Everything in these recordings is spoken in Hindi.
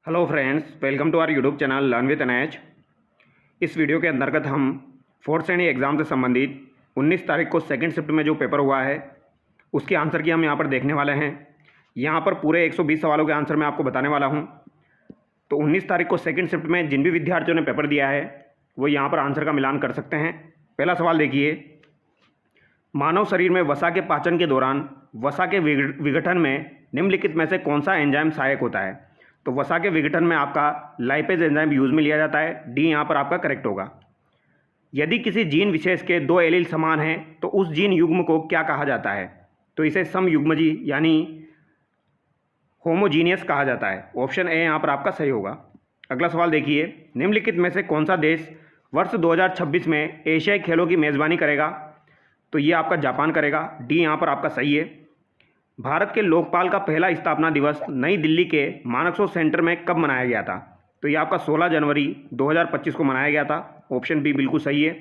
Hello friends, welcome to our YouTube channel learn with NH. इस वीडियो के अंतर्गत हम फोर्थ श्रेणी एग्ज़ाम से संबंधित 19 तारीख को सेकंड शिफ्ट में जो पेपर हुआ है उसके आंसर की हम यहाँ पर देखने वाले हैं। यहाँ पर पूरे 120 सवालों के आंसर मैं आपको बताने वाला हूँ। तो 19 तारीख को सेकंड शिफ्ट में जिन भी विद्यार्थियों ने पेपर दिया है वो यहाँ पर आंसर का मिलान कर सकते हैं। पहला सवाल देखिए, मानव शरीर में वसा के पाचन के दौरान वसा के विघटन में निम्नलिखित में से कौन सा एंजाइम सहायक होता है? तो वसा के विघटन में आपका लाइपेज एंजाइम यूज में लिया जाता है। डी यहाँ पर आपका करेक्ट होगा। यदि किसी जीन विशेष के दो एलील समान हैं तो उस जीन युग्म को क्या कहा जाता है? तो इसे समयुग्मजी यानी होमोजीनियस कहा जाता है। ऑप्शन ए यहाँ पर आपका सही होगा। अगला सवाल देखिए, निम्नलिखित में से कौन सा देश वर्ष 2026 में एशियाई खेलों की मेज़बानी करेगा? तो ये आपका जापान करेगा। डी यहाँ पर आपका सही है। भारत के लोकपाल का पहला स्थापना दिवस नई दिल्ली के मानेकशॉ सेंटर में कब मनाया गया था? तो ये आपका 16 जनवरी 2025 को मनाया गया था। ऑप्शन बी बिल्कुल सही है।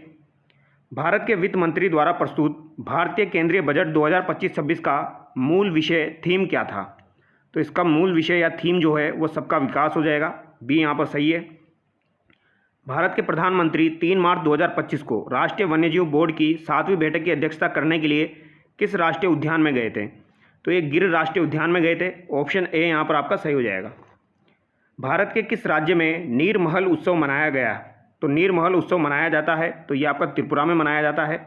भारत के वित्त मंत्री द्वारा प्रस्तुत भारतीय केंद्रीय बजट 2025-26 का मूल विषय थीम क्या था? तो इसका मूल विषय या थीम जो है वो सबका विकास हो जाएगा। बी यहाँ पर सही है। भारत के प्रधानमंत्री 3 मार्च 2025 को राष्ट्रीय वन्यजीव बोर्ड की 7वीं बैठक की अध्यक्षता करने के लिए किस राष्ट्रीय उद्यान में गए थे? तो ये गिर राष्ट्रीय उद्यान में गए थे। ऑप्शन ए यहाँ पर आपका सही हो जाएगा। भारत के किस राज्य में नीर महल उत्सव मनाया गया? तो नीर महल उत्सव मनाया जाता है तो ये आपका त्रिपुरा में मनाया जाता है।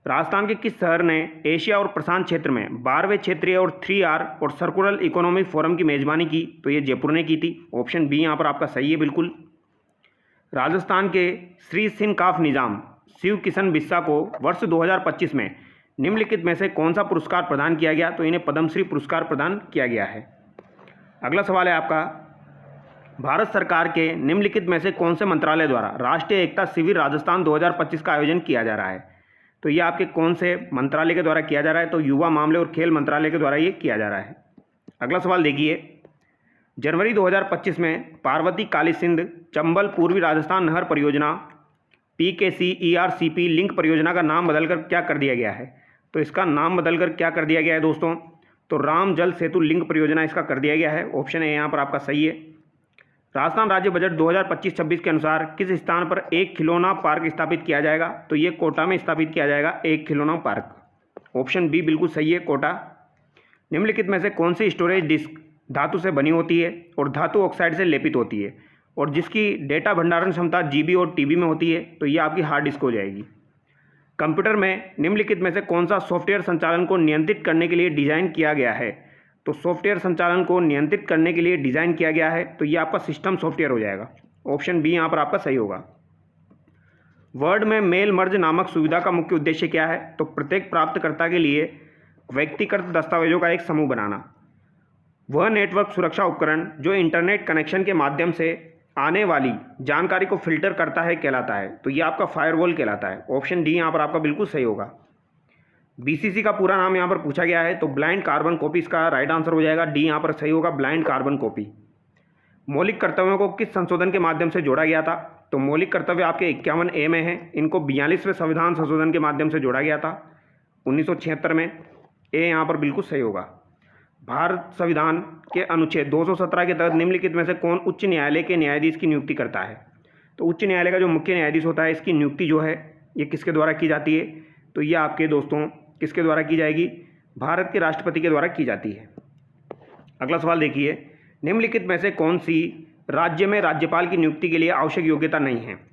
राजस्थान के किस शहर ने एशिया और प्रशांत क्षेत्र में 12वें क्षेत्रीय और 3R और सर्कुलर इकोनॉमिक फोरम की मेजबानी की? तो ये जयपुर ने की थी। ऑप्शन बी यहाँ पर आपका सही है बिल्कुल। राजस्थान के श्री सिंह निजाम शिव किशन बिस्सा को वर्ष 2025 में निम्नलिखित में से कौन सा पुरस्कार प्रदान किया गया? तो इन्हें पद्मश्री पुरस्कार प्रदान किया गया है। अगला सवाल है आपका, भारत सरकार के निम्नलिखित में से कौन से मंत्रालय द्वारा राष्ट्रीय एकता शिविर राजस्थान 2025 का आयोजन किया जा रहा है? तो ये आपके कौन से मंत्रालय के द्वारा किया जा रहा है? तो युवा मामले और खेल मंत्रालय के द्वारा ये किया जा रहा है। अगला सवाल देखिए, जनवरी 2025 में पार्वती काली सिंध चंबल पूर्वी राजस्थान नहर परियोजना PKCERCP लिंक परियोजना का नाम बदलकर क्या कर दिया गया है? तो इसका नाम बदलकर क्या कर दिया गया है दोस्तों? तो राम जल सेतु लिंक परियोजना इसका कर दिया गया है। ऑप्शन ए यहाँ पर आपका सही है। राजस्थान राज्य बजट 2025-26 के अनुसार किस स्थान पर एक खिलौना पार्क स्थापित किया जाएगा? तो ये कोटा में स्थापित किया जाएगा एक खिलौना पार्क। ऑप्शन बी बिल्कुल सही है, कोटा। निम्नलिखित में से कौन सी स्टोरेज डिस्क धातु से बनी होती है और धातु ऑक्साइड से लेपित होती है और जिसकी डेटा भंडारण क्षमता GB और TB में होती है? तो ये आपकी हार्ड डिस्क हो जाएगी। कंप्यूटर में निम्नलिखित में से कौन सा सॉफ्टवेयर संचालन को नियंत्रित करने के लिए डिज़ाइन किया गया है? तो सॉफ्टवेयर संचालन को नियंत्रित करने के लिए डिज़ाइन किया गया है तो ये आपका सिस्टम सॉफ्टवेयर हो जाएगा। ऑप्शन बी यहाँ पर आपका सही होगा। वर्ड में मेल मर्ज नामक सुविधा का मुख्य उद्देश्य क्या है? तो प्रत्येक प्राप्तकर्ता के लिए व्यक्तिगत दस्तावेजों का एक समूह बनाना। वह नेटवर्क सुरक्षा उपकरण जो इंटरनेट कनेक्शन के माध्यम से आने वाली जानकारी को फिल्टर करता है कहलाता है। तो ये आपका फायरवॉल कहलाता है। ऑप्शन डी यहाँ पर आपका बिल्कुल सही होगा। BCC का पूरा नाम यहाँ पर पूछा गया है तो ब्लाइंड कार्बन कॉपी इसका राइट आंसर हो जाएगा। डी यहाँ पर सही होगा, ब्लाइंड कार्बन कॉपी। मौलिक कर्तव्यों को किस संशोधन के माध्यम से जोड़ा गया था? तो मौलिक कर्तव्य आपके 51A में है। इनको 42वें संविधान संशोधन के माध्यम से जोड़ा गया था 1976 में। ए यहाँ पर बिल्कुल सही होगा। भारत संविधान के अनुच्छेद 217 के तहत निम्नलिखित में से कौन उच्च न्यायालय के न्यायाधीश की नियुक्ति करता है? तो उच्च न्यायालय का जो मुख्य न्यायाधीश होता है इसकी नियुक्ति जो है ये किसके द्वारा की जाती है? तो ये आपके दोस्तों किसके द्वारा की जाएगी? भारत के राष्ट्रपति के द्वारा की जाती है। अगला सवाल देखिए, निम्नलिखित में से कौन सी राज्य में राज्यपाल की नियुक्ति के लिए आवश्यक योग्यता नहीं है?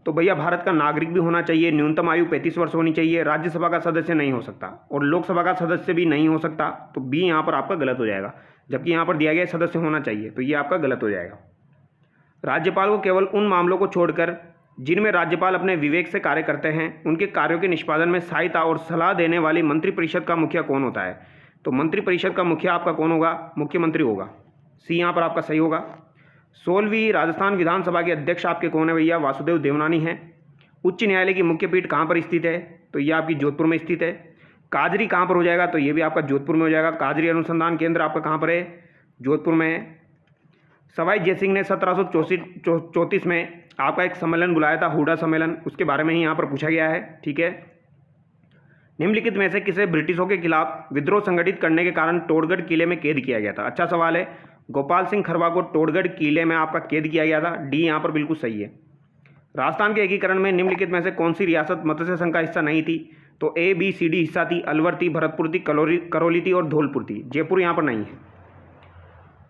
तो भैया भारत का नागरिक भी होना चाहिए, न्यूनतम आयु 35 वर्ष होनी चाहिए, राज्यसभा का सदस्य नहीं हो सकता और लोकसभा का सदस्य भी नहीं हो सकता। तो बी यहाँ पर आपका गलत हो जाएगा। जबकि यहाँ पर दिया गया सदस्य होना चाहिए तो ये आपका गलत हो जाएगा। राज्यपाल को केवल उन मामलों को छोड़कर जिनमें राज्यपाल अपने विवेक से कार्य करते हैं उनके कार्यों के निष्पादन में सहायता और सलाह देने वाली मंत्रिपरिषद का मुखिया कौन होता है? तो मंत्रिपरिषद का मुखिया आपका कौन होगा? मुख्यमंत्री होगा। सी यहाँ पर आपका सही होगा। 16वीं राजस्थान विधानसभा के अध्यक्ष आपके कौन है भैया? वासुदेव देवनानी हैं। उच्च न्यायालय की मुख्य पीठ कहाँ पर स्थित है? तो ये आपकी जोधपुर में स्थित है। काजरी कहाँ पर हो जाएगा? तो ये भी आपका जोधपुर में हो जाएगा। काजरी अनुसंधान केंद्र आपका कहाँ पर है? जोधपुर में है। सवाई जयसिंह ने 1734 में आपका एक सम्मेलन बुलाया था, हुडा सम्मेलन, उसके बारे में ही यहाँ पर पूछा गया है। ठीक है। निम्नलिखित में से किसे ब्रिटिशों के खिलाफ विद्रोह संगठित करने के कारण टोडगढ़ किले में कैद किया गया था? अच्छा सवाल है। गोपाल सिंह खरवा को टोडगढ़ किले में आपका कैद किया गया था। डी यहाँ पर बिल्कुल सही है। राजस्थान के एकीकरण में निम्नलिखित में से कौन सी रियासत मत्स्य संघ का हिस्सा नहीं थी? तो ए बी सी डी हिस्सा थी, अलवर थी, भरतपुर थी, करौली थी और धौलपुर थी। जयपुर यहाँ पर नहीं है।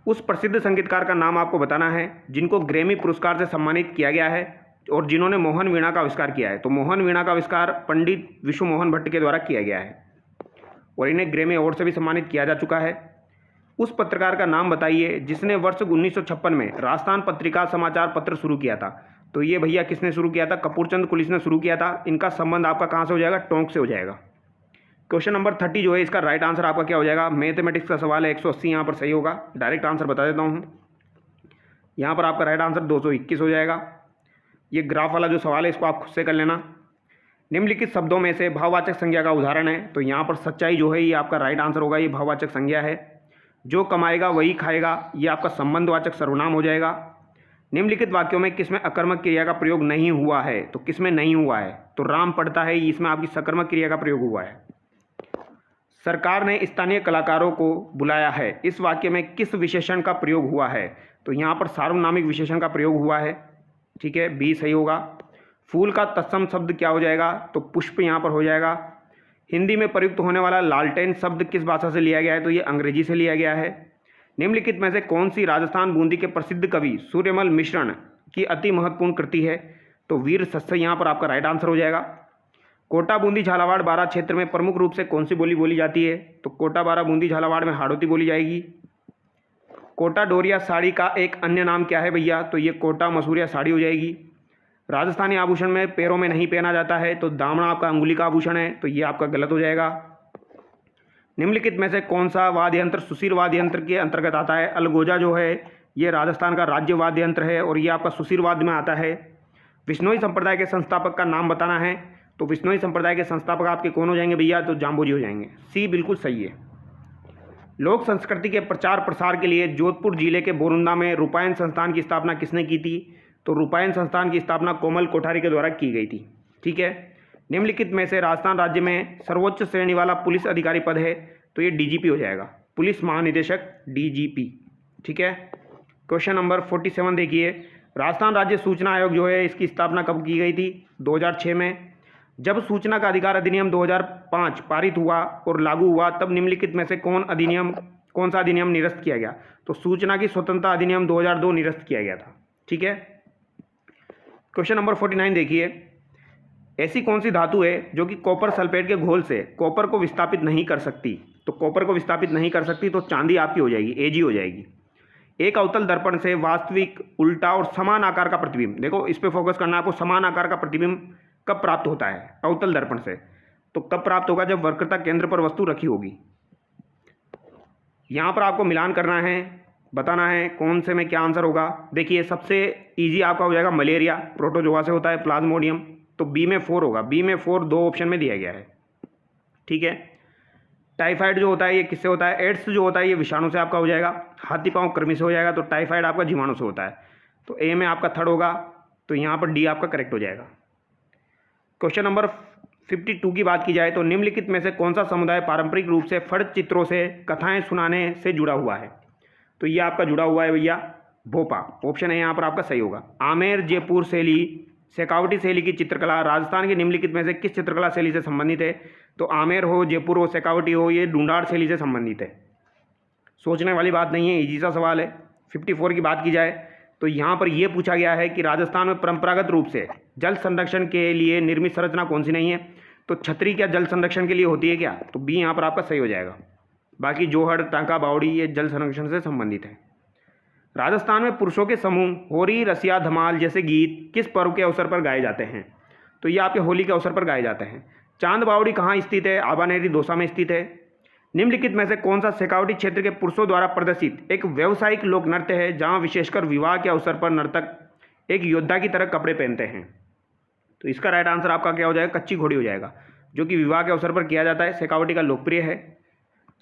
उस प्रसिद्ध संगीतकार का नाम आपको बताना है जिनको ग्रैमी पुरस्कार से सम्मानित किया गया है और जिन्होंने मोहन वीणा का आविष्कार किया है। तो मोहन वीणा का आविष्कार पंडित विश्व मोहन भट्ट के द्वारा किया गया है और इन्हें ग्रैमी अवार्ड से भी सम्मानित किया जा चुका है। उस पत्रकार का नाम बताइए जिसने वर्ष 1956 में राजस्थान पत्रिका समाचार पत्र शुरू किया था। तो ये भैया किसने शुरू किया था? कपूरचंद कुलिस ने शुरू किया था। इनका संबंध आपका कहाँ से हो जाएगा? टोंक से हो जाएगा। क्वेश्चन नंबर 30 जो है इसका राइट आंसर आपका क्या हो जाएगा? मैथमेटिक्स का सवाल है, 180 यहाँ पर सही होगा। डायरेक्ट आंसर बता देता हूँ, यहाँ पर आपका राइट आंसर 221 हो जाएगा। ये ग्राफ वाला जो सवाल है इसको आप खुद से कर लेना। निम्नलिखित शब्दों में से भाववाचक संज्ञा का उदाहरण है। तो यहाँ पर सच्चाई जो है ये आपका राइट आंसर होगा। ये भाववाचक संज्ञा है। जो कमाएगा वही खाएगा, ये आपका संबंधवाचक सर्वनाम हो जाएगा। निम्नलिखित वाक्यों में किसमें अकर्मक क्रिया का प्रयोग नहीं हुआ है? तो किसमें नहीं हुआ है? तो राम पढ़ता है, इसमें आपकी सकर्मक क्रिया का प्रयोग हुआ है। सरकार ने स्थानीय कलाकारों को बुलाया है, इस वाक्य में किस विशेषण का प्रयोग हुआ है? तो यहाँ पर सार्वनामिक विशेषण का प्रयोग हुआ है। ठीक है, बी सही होगा। फूल का तत्सम शब्द क्या हो जाएगा? तो पुष्प यहाँ पर हो जाएगा। हिंदी में प्रयुक्त होने वाला लालटेन शब्द किस भाषा से लिया गया है? तो ये अंग्रेजी से लिया गया है। निम्नलिखित में से कौन सी राजस्थान बूंदी के प्रसिद्ध कवि सूर्यमल मिश्रण की अति महत्वपूर्ण कृति है? तो वीर सस्से यहाँ पर आपका राइट आंसर हो जाएगा। कोटा बूंदी झालावाड़ बारां क्षेत्र में प्रमुख रूप से कौन सी बोली बोली जाती है? तो कोटा बारां बूंदी झालावाड़ में हाड़ौती बोली जाएगी। कोटा डोरिया साड़ी का एक अन्य नाम क्या है भैया? तो ये कोटा मसूरिया साड़ी हो जाएगी। राजस्थानी आभूषण में पैरों में नहीं पहना जाता है, तो दामना आपका अंगुली का आभूषण है, तो ये आपका गलत हो जाएगा। निम्नलिखित में से कौन सा वाद्य यंत्र सुशीर वाद्य यंत्र के अंतर्गत आता है? अलगोजा जो है ये राजस्थान का राज्य वाद्य यंत्र है और ये आपका सुशीर वाद्य में आता है। विश्नोई संप्रदाय के संस्थापक का नाम बताना है। तो विश्नोई संप्रदाय के संस्थापक आपके कौन हो जाएंगे भैया? तो जाम्बोजी हो जाएंगे। सी बिल्कुल सही है। लोक संस्कृति के प्रचार प्रसार के लिए जोधपुर जिले के बोरुंदा में रूपायन संस्थान की स्थापना किसने की थी? तो रूपायन संस्थान की स्थापना कोमल कोठारी के द्वारा की गई थी। ठीक है। निम्नलिखित में से राजस्थान राज्य में सर्वोच्च श्रेणी वाला पुलिस अधिकारी पद है? तो ये डीजीपी हो जाएगा, पुलिस महानिदेशक, डीजीपी। ठीक है। क्वेश्चन नंबर 47 देखिए, राजस्थान राज्य सूचना आयोग जो है इसकी स्थापना कब की गई थी? 2006 में। जब सूचना का अधिकार अधिनियम 2005 पारित हुआ और लागू हुआ तब निम्नलिखित में से कौन सा अधिनियम निरस्त किया गया? तो सूचना की स्वतंत्रता अधिनियम 2002 निरस्त किया गया था। ठीक है। क्वेश्चन नंबर 49 देखिए, ऐसी कौन सी धातु है जो कि कॉपर सल्फेट के घोल से कॉपर को विस्थापित नहीं कर सकती? तो कॉपर को विस्थापित नहीं कर सकती तो चांदी आपकी हो जाएगी, एजी हो जाएगी। एक अवतल दर्पण से वास्तविक, उल्टा और समान आकार का प्रतिबिंब, देखो इस पे फोकस करना है आपको, समान आकार का प्रतिबिंब कब प्राप्त होता है अवतल दर्पण से? तो कब प्राप्त होगा? जब वक्रता केंद्र पर वस्तु रखी होगी। यहाँ पर आपको मिलान करना है, बताना है कौन से में क्या आंसर होगा। देखिए सबसे इजी आपका हो जाएगा मलेरिया, प्रोटोजोआ से होता है, प्लाज्मोडियम, तो बी में 4 होगा। बी में 4 दो ऑप्शन में दिया गया है। ठीक है। टाइफाइड जो होता है ये किससे होता है? एड्स जो होता है ये विषाणु से आपका हो जाएगा। हाथी पांव कृमि से हो जाएगा, तो टाइफाइड आपका जीवाणु से होता है। तो ए में आपका 3rd होगा, तो यहाँ पर डी आपका करेक्ट हो जाएगा। क्वेश्चन नंबर 52 की बात की जाए तो निम्नलिखित में से कौन सा समुदाय पारंपरिक रूप से फर्द चित्रों से कथाएं सुनाने से जुड़ा हुआ है? तो ये आपका जुड़ा हुआ है भैया भोपा, ऑप्शन है यहाँ पर आपका सही होगा। आमेर, जयपुर शैली, शेखावटी शैली की चित्रकला राजस्थान की निम्नलिखित में से किस चित्रकला शैली से संबंधित है? तो आमेर हो, जयपुर हो, शेखावटी हो, ये ढूंढाड़ शैली से संबंधित है। सोचने वाली बात नहीं है, इजी सा सवाल है। 54 की बात की जाए तो यहाँ पर यह पूछा गया है कि राजस्थान में परंपरागत रूप से जल संरक्षण के लिए निर्मित संरचना कौन सी नहीं है? तो छतरी क्या जल संरक्षण के लिए होती है क्या? तो बी यहाँ पर आपका सही हो जाएगा। बाकी जोहड़, टांका बावड़ी ये जल संरक्षण से संबंधित है। राजस्थान में पुरुषों के समूह होरी, रसिया, धमाल जैसे गीत किस पर्व के अवसर पर गाए जाते हैं? तो ये आपके होली के अवसर पर गाए जाते हैं। चांद बावड़ी कहाँ स्थित है? आबानेरी दौसा में स्थित है। निम्नलिखित में से कौन सा शेखावटी क्षेत्र के पुरुषों द्वारा प्रदर्शित एक व्यावसायिक लोक नृत्य है जहाँ विशेषकर विवाह के अवसर पर नर्तक एक योद्धा की तरह कपड़े पहनते हैं? तो इसका राइट आंसर आपका क्या हो जाएगा? कच्ची घोड़ी हो जाएगा, जो कि विवाह के अवसर पर किया जाता है। शेखावटी का लोकप्रिय है।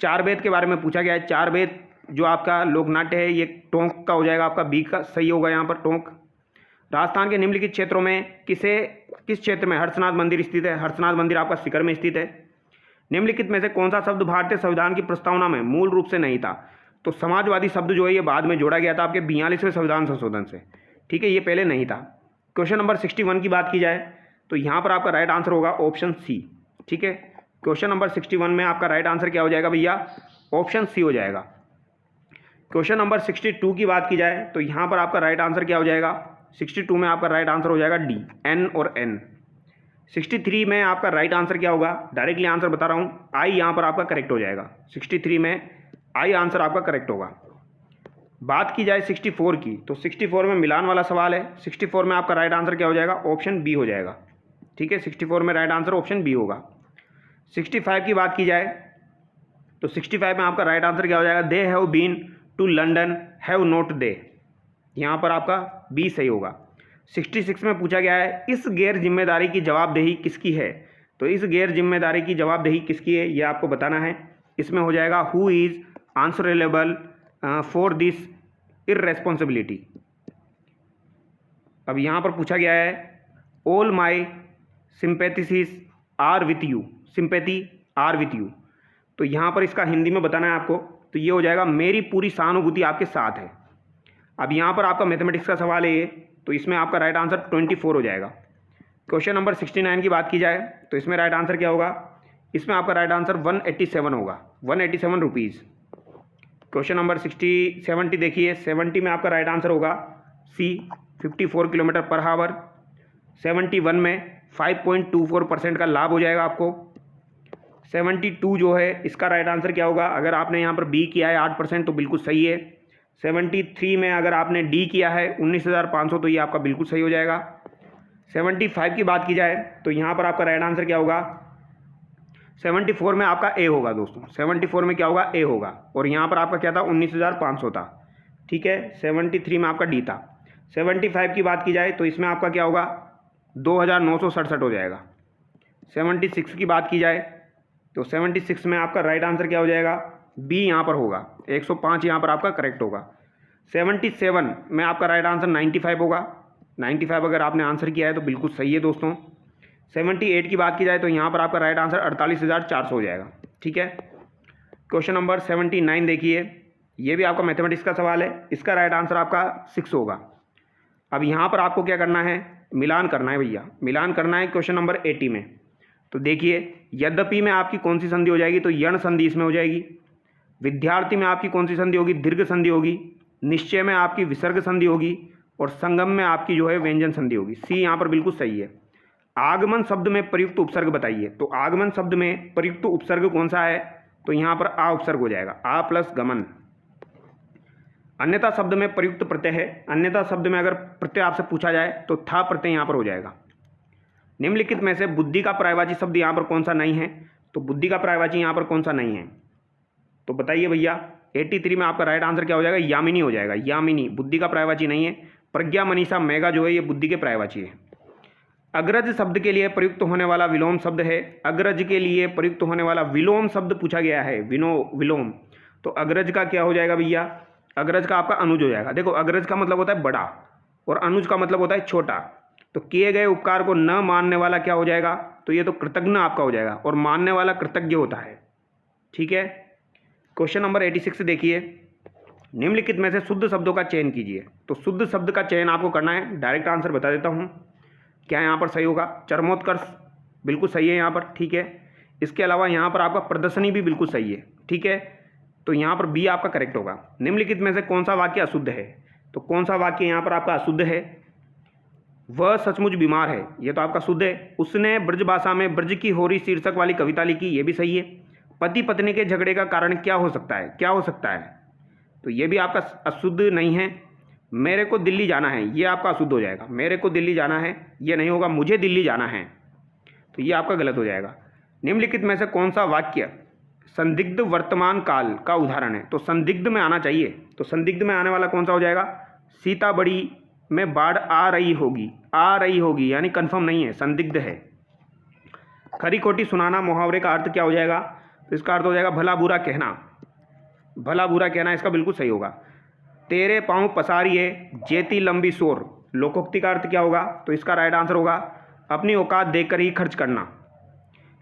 चार बेत के बारे में पूछा गया है। चार बेत जो आपका लोकनाट्य है ये टोंक का हो जाएगा, आपका बी का सही होगा यहाँ पर टोंक। राजस्थान के निम्नलिखित क्षेत्रों में किस क्षेत्र में हर्षनाथ मंदिर स्थित है? हर्षनाथ मंदिर आपका सीकर में स्थित है। निम्नलिखित में से कौन सा शब्द भारतीय संविधान की प्रस्तावना में मूल रूप से नहीं था? तो समाजवादी शब्द जो है ये बाद में जोड़ा गया था आपके 42वें संविधान संशोधन से, ठीक है, ये पहले नहीं था। क्वेश्चन नंबर 61 की बात की जाए तो यहाँ पर आपका राइट आंसर होगा ऑप्शन सी, ठीक है। क्वेश्चन नंबर 61 में आपका राइट आंसर क्या हो जाएगा भैया, ऑप्शन सी हो जाएगा। क्वेश्चन नंबर 62 की बात की जाए तो यहाँ पर आपका राइट आंसर क्या हो जाएगा, 62 में आपका राइट आंसर हो जाएगा डी, एन और एन। 63 में आपका राइट आंसर क्या होगा, डायरेक्टली आंसर बता रहा हूँ, आई यहाँ पर आपका करेक्ट हो जाएगा। 63 में आई आंसर आपका करेक्ट होगा। बात की जाए 64 की तो 64 में मिलान वाला सवाल है। 64 में आपका राइट आंसर क्या हो जाएगा, ऑप्शन बी हो जाएगा, ठीक है। 64 में राइट आंसर ऑप्शन बी होगा। 65 की बात की जाए तो 65 में आपका राइट आंसर क्या हो जाएगा, they have been to London, have not they, यहाँ पर आपका बी सही होगा। 66 में पूछा गया है इस गैर जिम्मेदारी की जवाबदेही किसकी है, तो इस गैर जिम्मेदारी की जवाबदेही किसकी है ये आपको बताना है। इसमें हो जाएगा who is answerable for this irresponsibility. अब यहाँ पर पूछा गया है all my sympathies are with you, sympathy are with you, तो यहाँ पर इसका हिंदी में बताना है आपको, तो ये हो जाएगा मेरी पूरी सहानुभूति आपके साथ है। अब यहाँ पर आपका मैथमेटिक्स का सवाल है ये, तो इसमें आपका राइट आंसर 24 हो जाएगा। क्वेश्चन नंबर 69 की बात की जाए तो इसमें राइट आंसर क्या होगा, इसमें आपका राइट आंसर 187 होगा, 187 रुपीज़। क्वेश्चन नंबर 70 देखिए, 70 में आपका राइट आंसर होगा सी, 54 किलोमीटर पर आवर। 71 में 5.24% का लाभ हो जाएगा आपको। 72 जो है इसका राइट आंसर क्या होगा, अगर आपने यहाँ पर बी किया है 8% तो बिल्कुल सही है। 73 में अगर आपने डी किया है 19,500 तो ये आपका बिल्कुल सही हो जाएगा। 75 की बात की जाए तो यहाँ पर आपका राइट आंसर क्या होगा, 74 में आपका ए होगा दोस्तों, 74 में क्या होगा, ए होगा, और यहाँ पर आपका क्या था 19,500 था, ठीक है। 73 में आपका डी था। 75 की बात की जाए तो इसमें आपका क्या होगा, 2,967 हो जाएगा। 76 की बात की जाए तो 76 में आपका राइट आंसर क्या हो जाएगा, बी यहाँ पर होगा, 105 यहाँ पर आपका करेक्ट होगा। 77 में आपका राइट आंसर 95 होगा। 95 अगर आपने आंसर किया है तो बिल्कुल सही है दोस्तों। 78 की बात की जाए तो यहाँ पर आपका राइट आंसर 48,400 हो जाएगा, ठीक है। क्वेश्चन नंबर 79 देखिए, ये भी आपका मैथमेटिक्स का सवाल है, इसका राइट आंसर आपका 6 होगा। अब यहाँ पर आपको क्या करना है, मिलान करना है भैया, मिलान करना है क्वेश्चन नंबर 80 में। तो देखिए यद्यपि में आपकी कौन सी संधि हो जाएगी, तो यण संधि इसमें हो जाएगी। विद्यार्थी में आपकी कौन सी संधि होगी, दीर्घ संधि होगी। निश्चय में आपकी विसर्ग संधि होगी, और संगम में आपकी जो है व्यंजन संधि होगी। सी यहाँ पर बिल्कुल सही है। आगमन शब्द में प्रयुक्त उपसर्ग बताइए, तो आगमन शब्द में प्रयुक्त उपसर्ग कौन सा है, तो यहाँ पर आ उपसर्ग हो जाएगा, आ प्लस गमन। अन्यथा शब्द में प्रयुक्त प्रत्यय है, अन्यथा शब्द में अगर प्रत्यय आपसे पूछा जाए तो था प्रत्यय यहाँ पर हो जाएगा। निम्नलिखित में से बुद्धि का पर्यायवाची शब्द यहाँ पर कौन सा नहीं है, तो बुद्धि का पर्यायवाची यहाँ पर कौन सा नहीं है, तो बताइए भैया। 83 में आपका राइट आंसर क्या हो जाएगा, यामिनी हो जाएगा। यामिनी बुद्धि का पर्यायवाची नहीं है। प्रज्ञा, मनीषा, मेगा जो है ये बुद्धि के पर्यायवाची है। अग्रज शब्द के लिए प्रयुक्त होने वाला विलोम शब्द है, अग्रज के लिए प्रयुक्त होने वाला विलोम शब्द पूछा गया है, विलोम, तो अग्रज का क्या हो जाएगा भैया, अग्रज का आपका अनुज हो जाएगा। देखो अग्रज का मतलब होता है बड़ा और अनुज का मतलब होता है छोटा, तो किए गए उपकार को न मानने वाला क्या हो जाएगा, तो ये तो कृतज्ञ आपका हो जाएगा, और मानने वाला कृतज्ञ होता है, ठीक है। क्वेश्चन नंबर 86 देखिए, निम्नलिखित में से शुद्ध शब्दों का चयन कीजिए। तो शुद्ध शब्द का चयन आपको करना है, डायरेक्ट आंसर बता देता हूँ क्या यहाँ पर सही होगा। चरमोत्कर्ष बिल्कुल सही है यहाँ पर, ठीक है। इसके अलावा यहाँ पर आपका प्रदर्शनी भी बिल्कुल सही है, ठीक है, तो यहाँ पर बी आपका करेक्ट होगा। निम्नलिखित में से कौन सा वाक्य अशुद्ध है, तो कौन सा वाक्य यहाँ पर आपका अशुद्ध है, वह सचमुच बीमार है, ये तो आपका शुद्ध है। उसने ब्रजभाषा में ब्रज की होरी शीर्षक वाली कविता लिखी, ये भी सही है। पति पत्नी के झगड़े का कारण क्या हो सकता है, क्या हो सकता है, तो ये भी आपका अशुद्ध नहीं है। मेरे को दिल्ली जाना है, ये आपका अशुद्ध हो जाएगा। मेरे को दिल्ली जाना है ये नहीं होगा, मुझे दिल्ली जाना है, तो ये आपका गलत हो जाएगा। निम्नलिखित में से कौन सा वाक्य संदिग्ध वर्तमान काल का उदाहरण है, तो संदिग्ध में आना चाहिए, तो संदिग्ध में आने वाला कौन सा हो जाएगा, सीताबड़ी में बाढ़ आ रही होगी, आ रही होगी यानी कंफर्म नहीं है, संदिग्ध है। खरी खोटी सुनाना मुहावरे का अर्थ क्या हो जाएगा, तो इसका अर्थ हो जाएगा भला बुरा कहना, भला बुरा कहना इसका बिल्कुल सही होगा। तेरे पाँव पसारिए जेती लंबी शोर, लोकोक्ति का अर्थ क्या होगा, तो इसका राइट आंसर होगा अपनी औकात देखकर ही खर्च करना।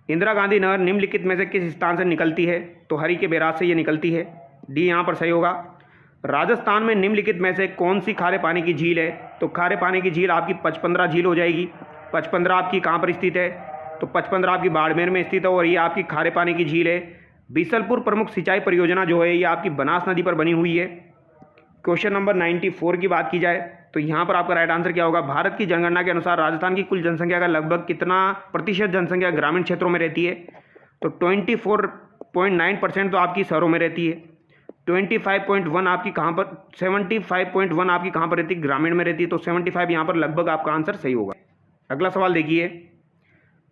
इंदिरा गांधी नहर निम्नलिखित में से किस स्थान से निकलती है, तो हरी के बैराज से ये निकलती है। डी यहाँ पर सही होगा। राजस्थान में निम्नलिखित में से कौन सी खारे पानी की झील है? तो खारे पानी की झील आपकी पचपंद्रा झील हो जाएगी। पचपंद्रा आपकी कहाँ पर स्थित है? तो पचपंद्रा आपकी बाड़मेर में स्थित है और ये आपकी खारे पानी की झील है। बीसलपुर प्रमुख सिंचाई परियोजना जो है ये आपकी बनास नदी पर बनी हुई है। क्वेश्चन नंबर 94 की बात की जाए तो यहाँ पर आपका राइट आंसर क्या होगा? भारत की जनगणना के अनुसार राजस्थान की कुल जनसंख्या का लगभग कितना प्रतिशत जनसंख्या ग्रामीण क्षेत्रों में रहती है? तो 24.9% तो आपकी शहरों में रहती है। 25.1 आपकी कहाँ पर 75.1 आपकी कहाँ पर रहती है? ग्रामीण में रहती है। तो 75 यहाँ पर लगभग आपका आंसर सही होगा। अगला सवाल देखिए,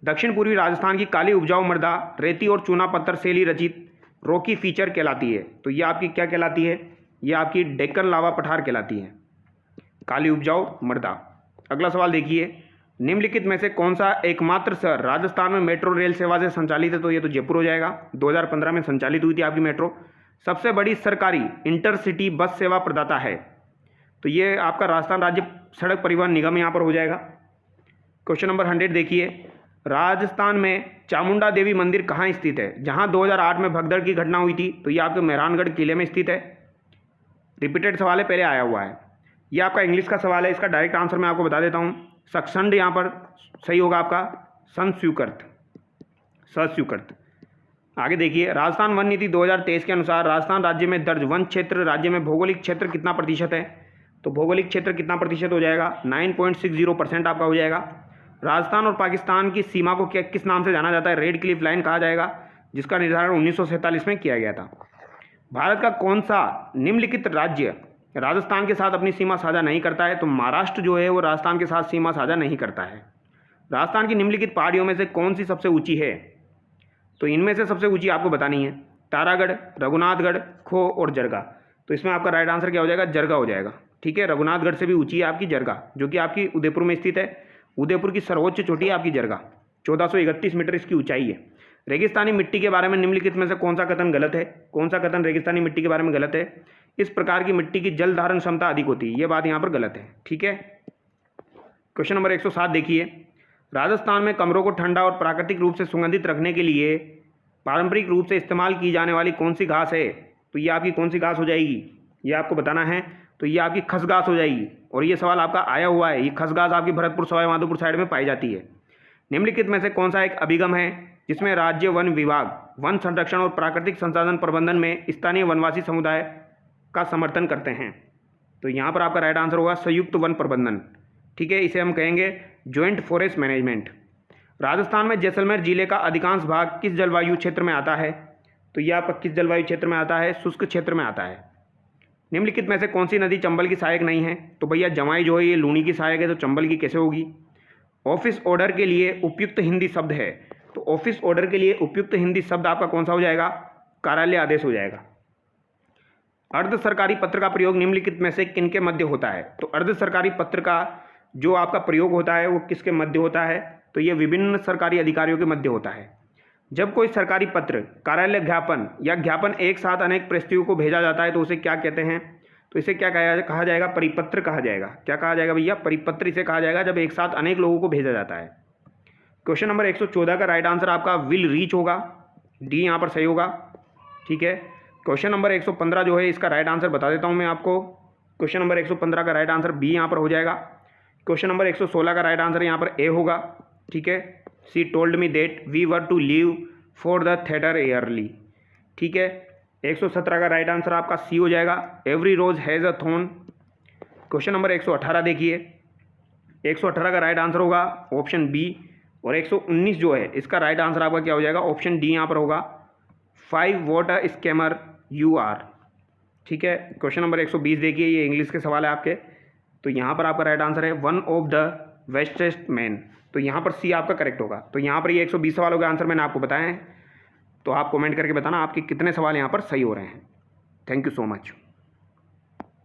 दक्षिण पूर्वी राजस्थान की काली उपजाऊ मृदा रेती और चूना पत्थर शैली रचित रॉकी फीचर कहलाती है। तो ये आपकी क्या कहलाती है? ये आपकी डेक्कन लावा पठार कहलाती है, काली उपजाऊ मृदा। अगला सवाल देखिए, निम्नलिखित में से कौन सा एकमात्र शहर राजस्थान में मेट्रो रेल सेवा से संचालित है? तो ये तो जयपुर हो जाएगा। 2015 में संचालित हुई थी आपकी मेट्रो। सबसे बड़ी सरकारी इंटरसिटी बस सेवा प्रदाता है? तो ये आपका राजस्थान राज्य सड़क परिवहन निगम यहाँ पर हो जाएगा। क्वेश्चन नंबर 100 देखिए, राजस्थान में चामुंडा देवी मंदिर कहाँ स्थित है? जहाँ 2008 में भगदड़ की घटना हुई थी। तो ये आपके मेहरानगढ़ किले में स्थित है। रिपीटेड सवाल है, पहले आया हुआ है। ये आपका इंग्लिश का सवाल है, इसका डायरेक्ट आंसर मैं आपको बता देता हूँ। सक्संड यहाँ पर सही होगा आपका, संस्यूकर्त, सस्यूकर्त। आगे देखिए, राजस्थान वन नीति 2023 के अनुसार राजस्थान राज्य में दर्ज वन क्षेत्र राज्य में भौगोलिक क्षेत्र कितना प्रतिशत है? तो भौगोलिक क्षेत्र कितना प्रतिशत हो जाएगा? 9.60% आपका हो जाएगा। राजस्थान और पाकिस्तान की सीमा को क्या किस नाम से जाना जाता है? रेड क्लिफ लाइन कहा जाएगा, जिसका निर्धारण 1947 में किया गया था। भारत का कौन सा निम्नलिखित राज्य राजस्थान के साथ अपनी सीमा साझा नहीं करता है? तो महाराष्ट्र जो है वो राजस्थान के साथ सीमा साझा नहीं करता है। राजस्थान की निम्नलिखित पहाड़ियों में से कौन सी सबसे ऊंची है? तो इनमें से सबसे ऊंची आपको बतानी है। तारागढ़, रघुनाथगढ़, खो और जरगा। तो इसमें आपका राइट आंसर क्या हो जाएगा? जरगा हो जाएगा। ठीक है, रघुनाथगढ़ से भी ऊंची है आपकी जरगा, जो कि आपकी उदयपुर में स्थित है। उदयपुर की सर्वोच्च चोटी है आपकी जरगा, 1431 मीटर इसकी ऊंचाई है। रेगिस्तानी मिट्टी के बारे में निम्नलिखित में से कौन सा कथन गलत है? कौन सा कथन रेगिस्तानी मिट्टी के बारे में गलत है? इस प्रकार की मिट्टी की जल धारण क्षमता अधिक होती है, ये बात यहाँ पर गलत है। ठीक है, क्वेश्चन नंबर 107 देखिए, राजस्थान में कमरों को ठंडा और प्राकृतिक रूप से सुगंधित रखने के लिए पारंपरिक रूप से इस्तेमाल की जाने वाली कौन सी घास है? तो ये आपकी कौन सी घास हो जाएगी? ये आपको बताना है। तो ये आपकी खसघास हो जाएगी। और ये सवाल आपका आया हुआ है, ये खसघास आपकी भरतपुर सवाई माधोपुर साइड में पाई जाती है। निम्नलिखित में से कौन सा एक अभिगम है जिसमें राज्य वन विभाग वन संरक्षण और प्राकृतिक संसाधन प्रबंधन में स्थानीय वनवासी समुदाय का समर्थन करते हैं? तो यहाँ पर आपका राइट आंसर होगा संयुक्त वन प्रबंधन। ठीक है, इसे हम कहेंगे ज्वाइंट फॉरेस्ट मैनेजमेंट। राजस्थान में जैसलमेर जिले का अधिकांश भाग किस जलवायु क्षेत्र में आता है? तो यह आपका किस जलवायु क्षेत्र में आता है? शुष्क क्षेत्र में आता है। निम्नलिखित में से कौन सी नदी चंबल की सहायक नहीं है? तो भैया जमाई जो है ये लूनी की सहायक है, तो चंबल की कैसे होगी? ऑफिस ऑर्डर के लिए उपयुक्त हिंदी शब्द है, तो ऑफिस ऑर्डर के लिए उपयुक्त हिंदी शब्द आपका कौन सा हो जाएगा? कार्यालय आदेश हो जाएगा। अर्ध सरकारी पत्र का प्रयोग निम्नलिखित में से किनके मध्य होता है? तो अर्ध सरकारी पत्र का जो आपका प्रयोग होता है वो किसके मध्य होता है? तो ये विभिन्न सरकारी अधिकारियों के मध्य होता है। जब कोई सरकारी पत्र, कार्यालय ज्ञापन या ज्ञापन एक साथ अनेक प्रस्तियों को भेजा जाता है तो उसे क्या कहते हैं? तो इसे क्या कहा जाएगा? परिपत्र कहा जाएगा। क्या कहा जाएगा भैया? परिपत्र इसे कहा जाएगा जब एक साथ अनेक लोगों को भेजा जाता है। क्वेश्चन नंबर 114 का राइट आंसर आपका विल रीच होगा, डी यहाँ पर सही होगा। ठीक है, क्वेश्चन नंबर 115 जो है इसका राइट आंसर बता देता हूँ मैं आपको। क्वेश्चन नंबर 115 का राइट आंसर बी यहाँ पर हो जाएगा। क्वेश्चन नंबर 116 का राइट आंसर यहाँ पर ए होगा। ठीक है, she told me that we were to leave for the theatre early. ठीक है, 117 का राइट आंसर आपका सी हो जाएगा, every rose has a thorn. Question number 118 देखिए, 118 का राइट आंसर होगा ऑप्शन बी। और 119 जो है इसका राइट आंसर आपका क्या हो जाएगा? ऑप्शन डी यहाँ पर होगा, 5 what a scammer you are. ठीक है, क्वेश्चन नंबर 120 देखिए, ये इंग्लिश के सवाल है आपके। तो यहाँ पर आपका राइट आंसर है वन ऑफ द वेस्टेस्ट मैन। तो यहाँ पर सी आपका करेक्ट होगा। तो यहाँ पर ये 120 सवालों के आंसर मैंने आपको बताए हैं। तो आप कमेंट करके बताना आपके कितने सवाल यहाँ पर सही हो रहे हैं। Thank you so much.